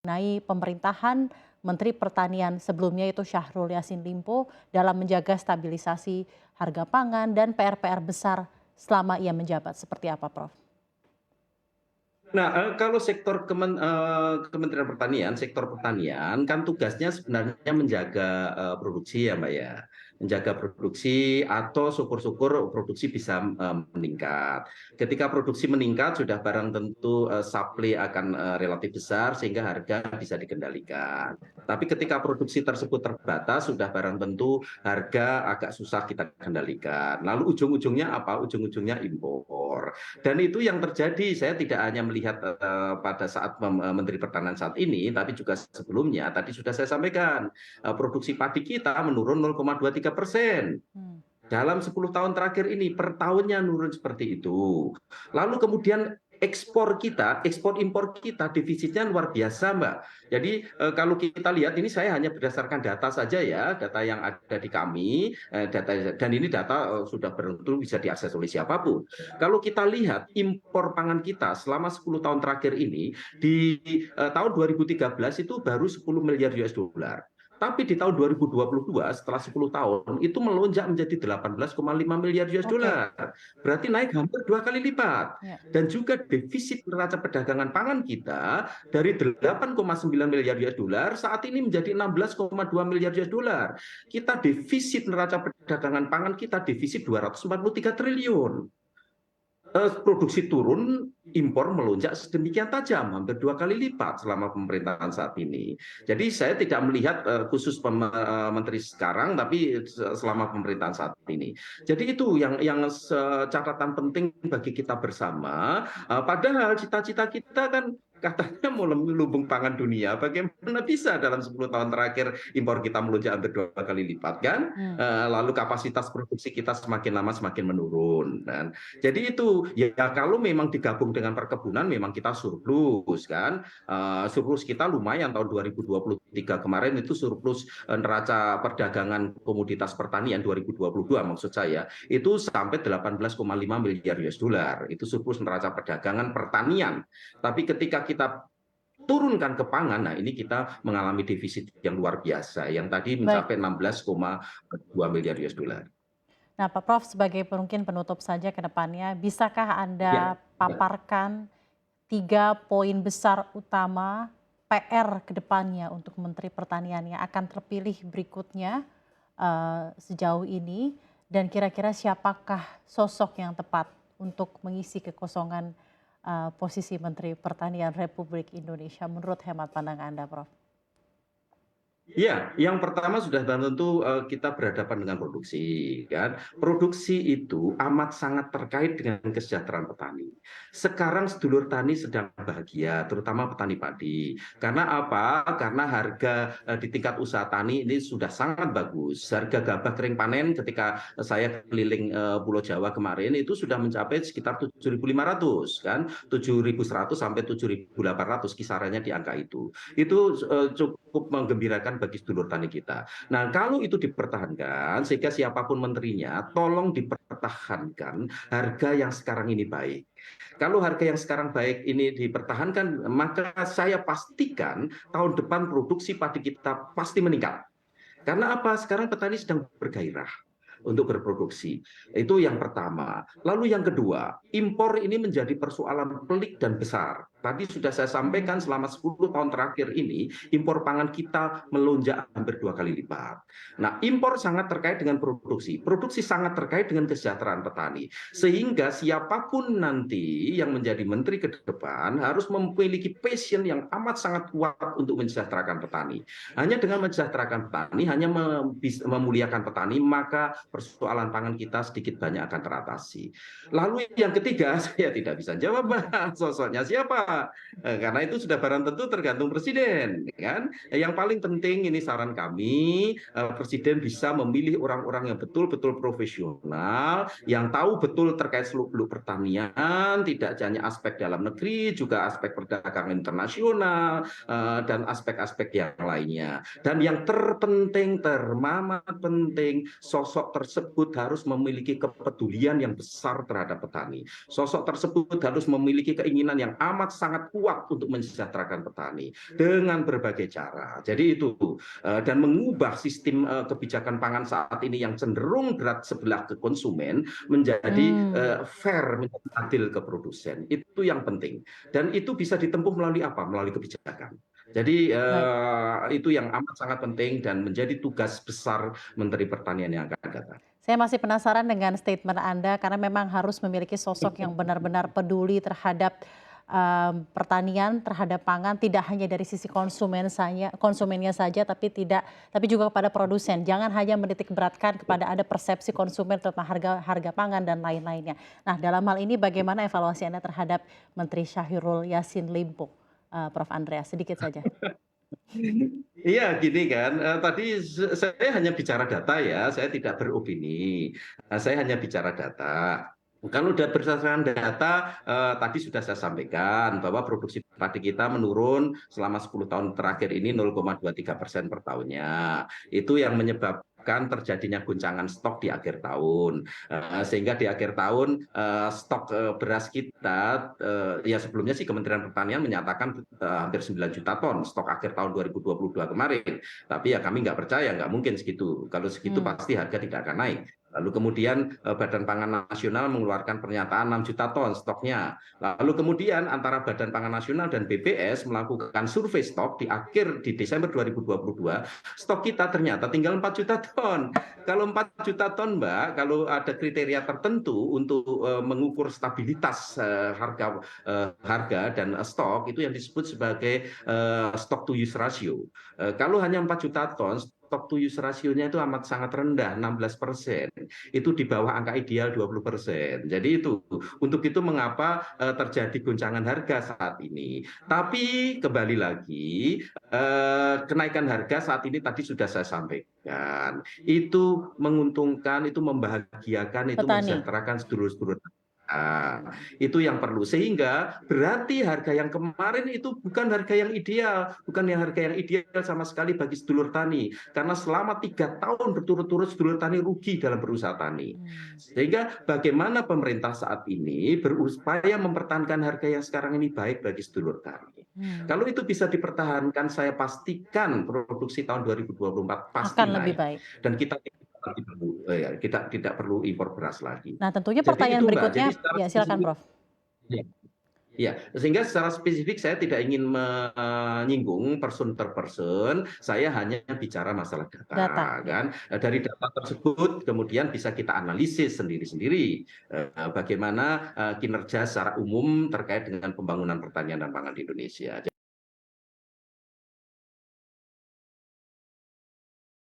mengenai pemerintahan Menteri Pertanian sebelumnya itu Syahrul Yassin Limpo dalam menjaga stabilisasi harga pangan dan PR-PR besar selama ia menjabat. Seperti apa, Prof? Nah, kalau Kementerian Pertanian, sektor pertanian kan tugasnya sebenarnya menjaga produksi ya, Mbak ya. Menjaga produksi atau syukur-syukur produksi bisa meningkat. Ketika produksi meningkat, sudah barang tentu supply akan relatif besar sehingga harga bisa dikendalikan. Tapi ketika produksi tersebut terbatas, sudah barang tentu harga agak susah kita kendalikan. Lalu ujung-ujungnya apa? Ujung-ujungnya impor. Dan itu yang terjadi, saya tidak hanya melihat pada saat Menteri Pertanian saat ini, tapi juga sebelumnya, tadi sudah saya sampaikan, produksi padi kita menurun 0,23%. Hmm. Dalam 10 tahun terakhir ini, per tahunnya nurun seperti itu. Lalu kemudian ekspor impor kita defisitnya luar biasa, Mbak. Jadi kalau kita lihat ini saya hanya berdasarkan data saja ya, data yang ada di kami, dan ini data sudah tentu bisa diakses oleh siapapun. Kalau kita lihat impor pangan kita selama 10 tahun terakhir ini di tahun 2013 itu baru 10 miliar US dollar. Tapi di tahun 2022 setelah 10 tahun itu melonjak menjadi 18,5 miliar US Oke, dollar. Berarti naik hampir 2 kali lipat. ya. Dan juga defisit neraca perdagangan pangan kita dari 8,9 miliar US dollar saat ini menjadi 16,2 miliar US dollar. Kita defisit neraca perdagangan pangan kita defisit 243 triliun. Produksi turun, impor melonjak sedemikian tajam, hampir 2 kali lipat selama pemerintahan saat ini. Jadi saya tidak melihat khusus menteri sekarang, tapi selama pemerintahan saat ini. Jadi itu yang catatan penting bagi kita bersama. Padahal cita-cita kita kan katanya mau lumbung pangan dunia. Bagaimana bisa dalam 10 tahun terakhir impor kita melonjak hampir 2 kali lipat kan? Hmm. Lalu kapasitas produksi kita semakin lama semakin menurun. Dan jadi itu ya kalau memang digabung dengan perkebunan memang kita surplus kan. Surplus kita lumayan tahun 2023 kemarin itu surplus neraca perdagangan komoditas pertanian 2022 maksud saya itu sampai 18,5 miliar US dollar. Itu surplus neraca perdagangan pertanian. Tapi ketika kita turunkan ke pangan, nah ini kita mengalami defisit yang luar biasa yang tadi Baik. mencapai 16,2 miliar US dollar. Nah, Pak Prof, sebagai mungkin penutup saja ke depannya, bisakah Anda Ya, ya. paparkan 3 poin besar utama PR ke depannya untuk Menteri Pertanian yang akan terpilih berikutnya sejauh ini, dan kira-kira siapakah sosok yang tepat untuk mengisi kekosongan posisi Menteri Pertanian Republik Indonesia menurut hemat pandang Anda, Prof? Iya, yang pertama sudah tentu kita berhadapan dengan produksi, kan. Produksi itu amat sangat terkait dengan kesejahteraan petani. Sekarang sedulur tani sedang bahagia, terutama petani padi. Karena apa? Karena harga di tingkat usaha tani ini sudah sangat bagus. Harga gabah kering panen ketika saya keliling Pulau Jawa kemarin itu sudah mencapai sekitar 7.500 kan, 7.100 sampai 7.800 kisarannya di angka itu. Itu cukup menggembirakan bagi sedulur tani kita. Nah, kalau itu dipertahankan, sehingga siapapun menterinya, tolong dipertahankan harga yang sekarang ini baik. Kalau harga yang sekarang baik ini dipertahankan, maka saya pastikan tahun depan produksi padi kita pasti meningkat. Karena apa? Sekarang petani sedang bergairah untuk berproduksi. Itu yang pertama. Lalu yang kedua, impor ini menjadi persoalan pelik dan besar. Tadi sudah saya sampaikan selama 10 tahun terakhir ini, impor pangan kita melonjak hampir 2 kali lipat. Nah, impor sangat terkait dengan produksi. Produksi sangat terkait dengan kesejahteraan petani. Sehingga siapapun nanti yang menjadi menteri ke depan harus memiliki passion yang amat sangat kuat untuk mensejahterakan petani. Hanya dengan mensejahterakan petani, hanya memuliakan petani, maka persoalan pangan kita sedikit banyak akan teratasi. Lalu yang ketiga, saya tidak bisa jawab, Oke. sosoknya siapa? Karena itu sudah barang tentu tergantung presiden, kan? Yang paling penting ini saran kami, presiden bisa memilih orang-orang yang betul-betul profesional, yang tahu betul terkait seluk-beluk pertanian, tidak hanya aspek dalam negeri, juga aspek perdagangan internasional, dan aspek-aspek yang lainnya. Dan yang terpenting, teramat penting, sosok tersebut harus memiliki kepedulian yang besar terhadap petani. Sosok tersebut harus memiliki keinginan yang amat sangat kuat untuk mensejahterakan petani dengan berbagai cara. Jadi itu dan mengubah sistem kebijakan pangan saat ini yang cenderung berat sebelah ke konsumen menjadi Hmm, fair, menjadi adil ke produsen. Itu yang penting. Dan itu bisa ditempuh melalui apa? Melalui kebijakan. Jadi baik. itu yang amat sangat penting dan menjadi tugas besar Menteri Pertanian yang akan datang. Saya masih penasaran dengan statement Anda karena memang harus memiliki sosok yang benar-benar peduli terhadap pertanian, terhadap pangan, tidak hanya dari sisi konsumennya saja, tapi juga kepada produsen. Jangan hanya menitik beratkan kepada ada persepsi konsumen tentang harga harga pangan dan lain-lainnya. Nah, dalam hal ini bagaimana evaluasi Anda terhadap Menteri Syahrul Yassin Limpo, Prof. Andreas? Sedikit saja. Iya, gini kan, tadi saya hanya bicara data ya, saya tidak beropini. Saya hanya bicara data. Kalau udah berdasarkan data, tadi sudah saya sampaikan bahwa produksi padi kita menurun selama 10 tahun terakhir ini 0,23% per tahunnya. Itu yang menyebabkan terjadinya goncangan stok di akhir tahun. Sehingga di akhir tahun stok beras kita, ya sebelumnya sih Kementerian Pertanian menyatakan hampir 9 juta ton stok akhir tahun 2022 kemarin. Tapi ya kami nggak percaya, nggak mungkin segitu. Kalau segitu Hmm, pasti harga tidak akan naik. Lalu kemudian Badan Pangan Nasional mengeluarkan pernyataan 6 juta ton stoknya. Lalu kemudian antara Badan Pangan Nasional dan BPS melakukan survei stok di Desember 2022, stok kita ternyata tinggal 4 juta ton. Kalau 4 juta ton, Mbak, kalau ada kriteria tertentu untuk mengukur stabilitas harga dan stok, itu yang disebut sebagai stock to use ratio. Kalau hanya 4 juta ton, stock to use rasionya itu amat sangat rendah, 16%. Itu di bawah angka ideal 20%. Jadi itu, untuk itu mengapa terjadi goncangan harga saat ini. Tapi kembali lagi, kenaikan harga saat ini tadi sudah saya sampaikan. Itu menguntungkan, itu membahagiakan, itu petani. mensejahterakan sedulur-sedulur. Itu yang perlu, sehingga berarti harga yang kemarin itu bukan harga yang ideal, bukan yang harga yang ideal sama sekali bagi sedulur tani, karena selama 3 tahun berturut-turut sedulur tani rugi dalam berusaha tani. Hmm, Sehingga bagaimana pemerintah saat ini berupaya mempertahankan harga yang sekarang ini baik bagi sedulur tani. hmm. Kalau itu bisa dipertahankan, saya pastikan produksi tahun 2024 Akan pasti lebih naik, baik. dan kita tidak perlu impor beras lagi. Nah, tentunya Jadi pertanyaan itu Mbak, berikutnya, jadi secara ya silakan spesifik, Prof. ya, ya, sehingga secara spesifik saya tidak ingin menyinggung person per person, saya hanya bicara masalah data, Data, ya. kan? Dari data tersebut kemudian bisa kita analisis sendiri-sendiri bagaimana kinerja secara umum terkait dengan pembangunan pertanian dan pangan di Indonesia.